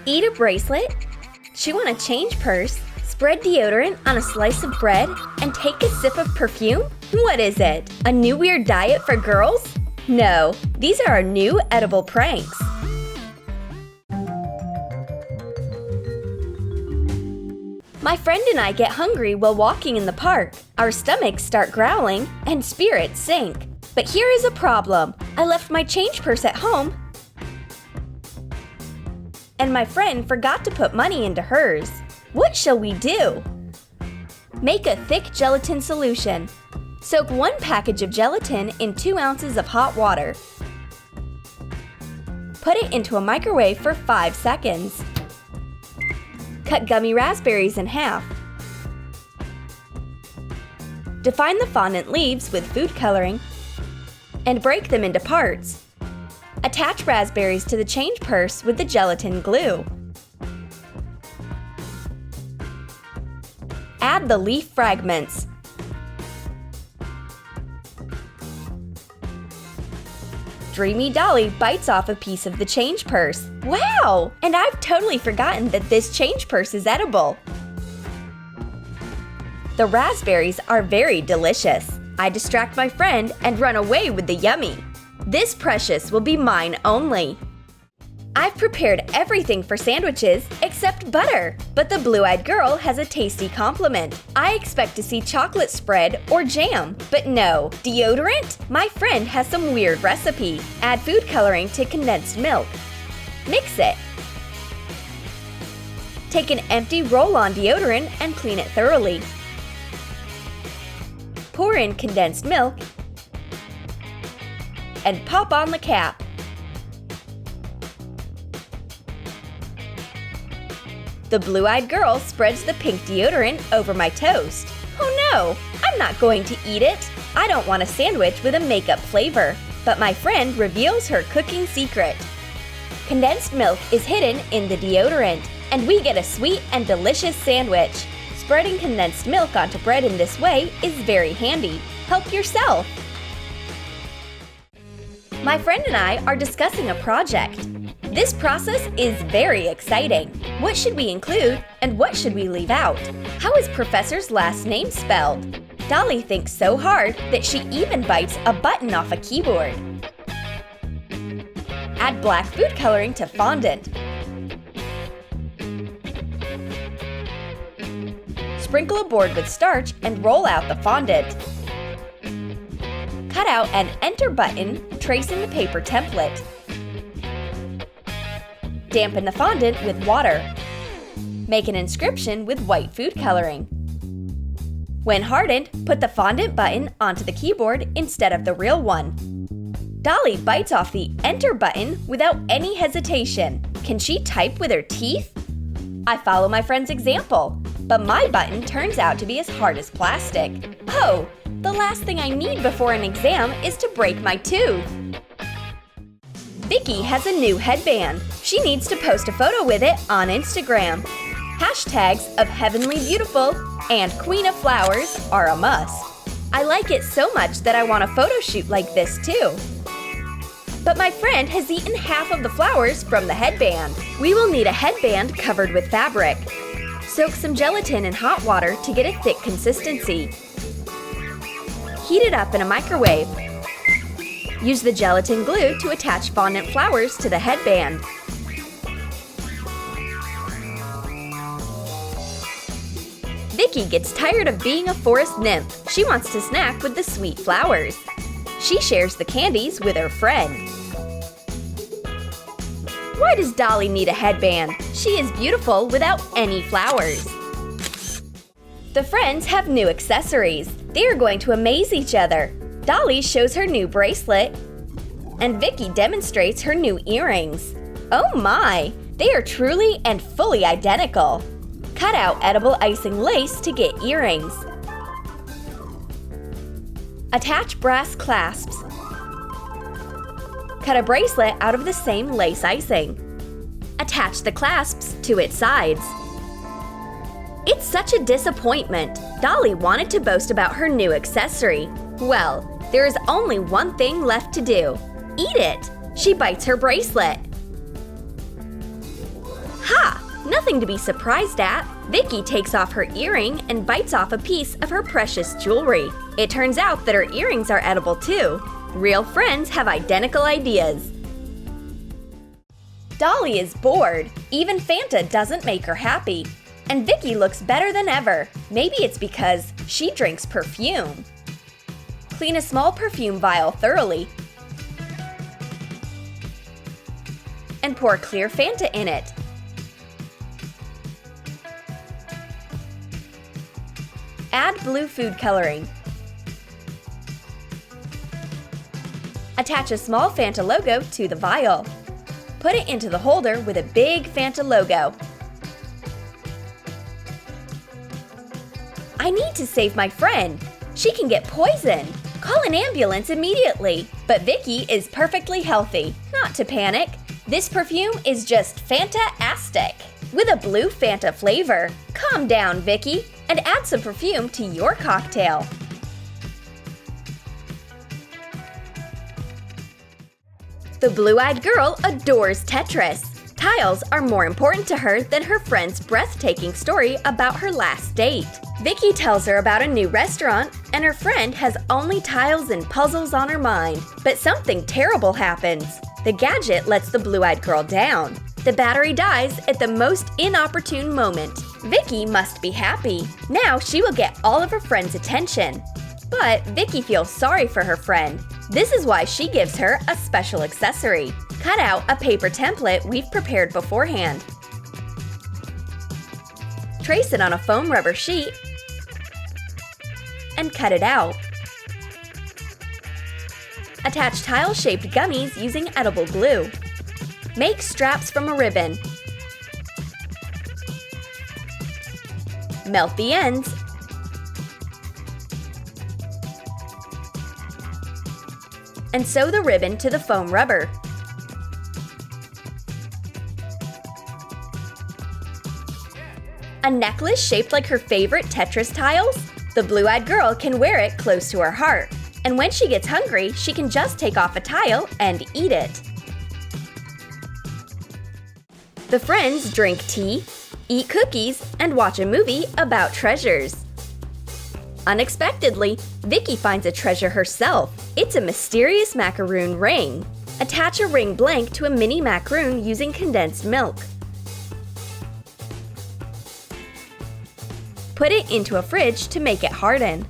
Eat a bracelet, chew on a change purse, spread deodorant on a slice of bread, and take a sip of perfume? What is it? A new weird diet for girls? No, these are our new edible pranks. My friend and I get hungry while walking in the park. Our stomachs start growling and spirits sink. But here is a problem. I left my change purse at home, and my friend forgot to put money into hers. What shall we do? Make a thick gelatin solution. Soak 1 package of gelatin in 2 ounces of hot water. Put it into a microwave for 5 seconds. Cut gummy raspberries in half. Define the fondant leaves with food coloring and break them into parts. Attach raspberries to the change purse with the gelatin glue. Add the leaf fragments. Dreamy Dolly bites off a piece of the change purse. Wow! And I've totally forgotten that this change purse is edible. The raspberries are very delicious. I distract my friend and run away with the yummy. This precious will be mine only. I've prepared everything for sandwiches except butter, but the blue-eyed girl has a tasty compliment. I expect to see chocolate spread or jam, but no, deodorant? My friend has some weird recipe. Add food coloring to condensed milk. Mix it. Take an empty roll-on deodorant and clean it thoroughly. Pour in condensed milk and pop on the cap. The blue-eyed girl spreads the pink deodorant over my toast. Oh no, I'm not going to eat it. I don't want a sandwich with a makeup flavor. But my friend reveals her cooking secret. Condensed milk is hidden in the deodorant, and we get a sweet and delicious sandwich. Spreading condensed milk onto bread in this way is very handy. Help yourself. My friend and I are discussing a project. This process is very exciting. What should we include and what should we leave out? How is Professor's last name spelled? Dolly thinks so hard that she even bites a button off a keyboard. Add black food coloring to fondant. Sprinkle a board with starch and roll out the fondant. Cut out an Enter button, tracing the paper template. Dampen the fondant with water. Make an inscription with white food coloring. When hardened, put the fondant button onto the keyboard instead of the real one. Dolly bites off the Enter button without any hesitation. Can she type with her teeth? I follow my friend's example, but my button turns out to be as hard as plastic. Oh, the last thing I need before an exam is to break my tooth. Vicky has a new headband. She needs to post a photo with it on Instagram. Hashtags of Heavenly Beautiful and Queen of Flowers are a must. I like it so much that I want a photo shoot like this too. But my friend has eaten half of the flowers from the headband. We will need a headband covered with fabric. Soak some gelatin in hot water to get a thick consistency. Heat it up in a microwave. Use the gelatin glue to attach fondant flowers to the headband. Vicky gets tired of being a forest nymph. She wants to snack with the sweet flowers. She shares the candies with her friend. Why does Dolly need a headband? She is beautiful without any flowers. The friends have new accessories. They are going to amaze each other. Dolly shows her new bracelet, and Vicky demonstrates her new earrings. Oh my! They are truly and fully identical. Cut out edible icing lace to get earrings. Attach brass clasps. Cut a bracelet out of the same lace icing. Attach the clasps to its sides. It's such a disappointment. Dolly wanted to boast about her new accessory. Well, there is only one thing left to do. Eat it! She bites her bracelet. Ha! Nothing to be surprised at. Vicky takes off her earring and bites off a piece of her precious jewelry. It turns out that her earrings are edible too. Real friends have identical ideas. Dolly is bored. Even Fanta doesn't make her happy. And Vicky looks better than ever. Maybe it's because she drinks perfume. Clean a small perfume vial thoroughly and pour clear Fanta in it. Add blue food coloring. Attach a small Fanta logo to the vial. Put it into the holder with a big Fanta logo. I need to save my friend. She can get poisoned. Call an ambulance immediately. But Vicky is perfectly healthy. Not to panic. This perfume is just Fanta-astic with a blue Fanta flavor. Calm down, Vicky, and add some perfume to your cocktail. The blue-eyed girl adores Tetris. Tiles are more important to her than her friend's breathtaking story about her last date. Vicky tells her about a new restaurant, and her friend has only tiles and puzzles on her mind. But something terrible happens. The gadget lets the blue-eyed girl down. The battery dies at the most inopportune moment. Vicky must be happy. Now she will get all of her friend's attention. But Vicky feels sorry for her friend. This is why she gives her a special accessory. Cut out a paper template we've prepared beforehand. Trace it on a foam rubber sheet and cut it out. Attach tile-shaped gummies using edible glue. Make straps from a ribbon. Melt the ends. And sew the ribbon to the foam rubber. A necklace shaped like her favorite Tetris tiles? The blue-eyed girl can wear it close to her heart. And when she gets hungry, she can just take off a tile and eat it. The friends drink tea, eat cookies, and watch a movie about treasures. Unexpectedly, Vicky finds a treasure herself. It's a mysterious macaroon ring. Attach a ring blank to a mini macaroon using condensed milk. Put it into a fridge to make it harden.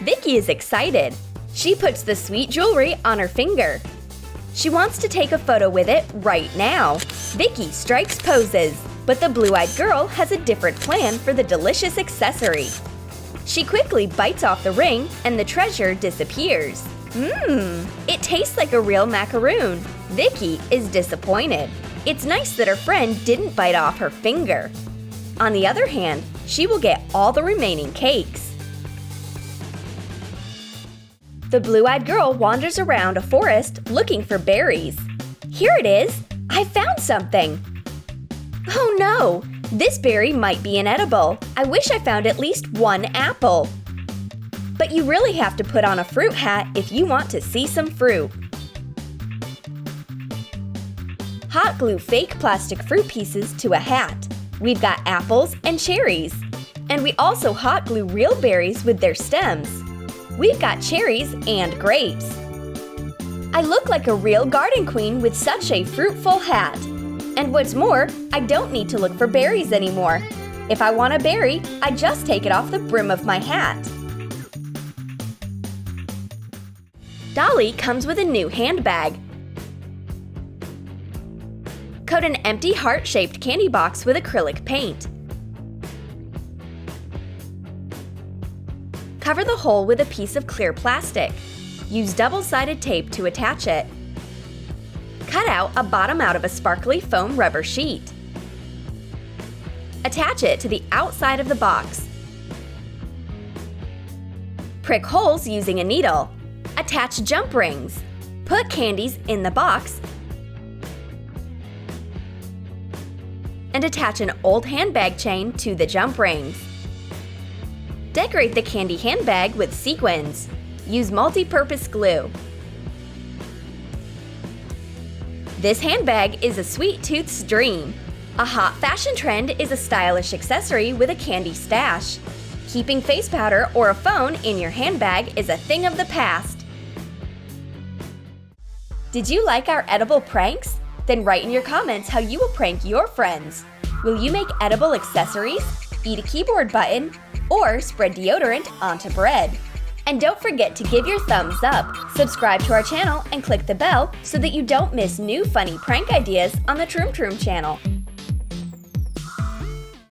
Vicky is excited. She puts the sweet jewelry on her finger. She wants to take a photo with it right now. Vicky strikes poses, but the blue-eyed girl has a different plan for the delicious accessory. She quickly bites off the ring and the treasure disappears. It tastes like a real macaroon. Vicky is disappointed. It's nice that her friend didn't bite off her finger. On the other hand, she will get all the remaining cakes. The blue-eyed girl wanders around a forest looking for berries. Here it is! I found something! Oh no! This berry might be inedible. I wish I found at least one apple. But you really have to put on a fruit hat if you want to see some fruit. Hot glue fake plastic fruit pieces to a hat. We've got apples and cherries. And we also hot glue real berries with their stems. We've got cherries and grapes. I look like a real garden queen with such a fruitful hat. And what's more, I don't need to look for berries anymore. If I want a berry, I just take it off the brim of my hat. Dolly comes with a new handbag. Coat an empty heart-shaped candy box with acrylic paint. Cover the hole with a piece of clear plastic. Use double-sided tape to attach it. Cut out a bottom out of a sparkly foam rubber sheet. Attach it to the outside of the box. Prick holes using a needle. Attach jump rings. Put candies in the box and attach an old handbag chain to the jump rings. Decorate the candy handbag with sequins. Use multi-purpose glue. This handbag is a sweet tooth's dream. A hot fashion trend is a stylish accessory with a candy stash. Keeping face powder or a phone in your handbag is a thing of the past. Did you like our edible pranks? Then write in your comments how you will prank your friends. Will you make edible accessories, eat a keyboard button, or spread deodorant onto bread? And don't forget to give your thumbs up, subscribe to our channel, and click the bell so that you don't miss new funny prank ideas on the Troom channel.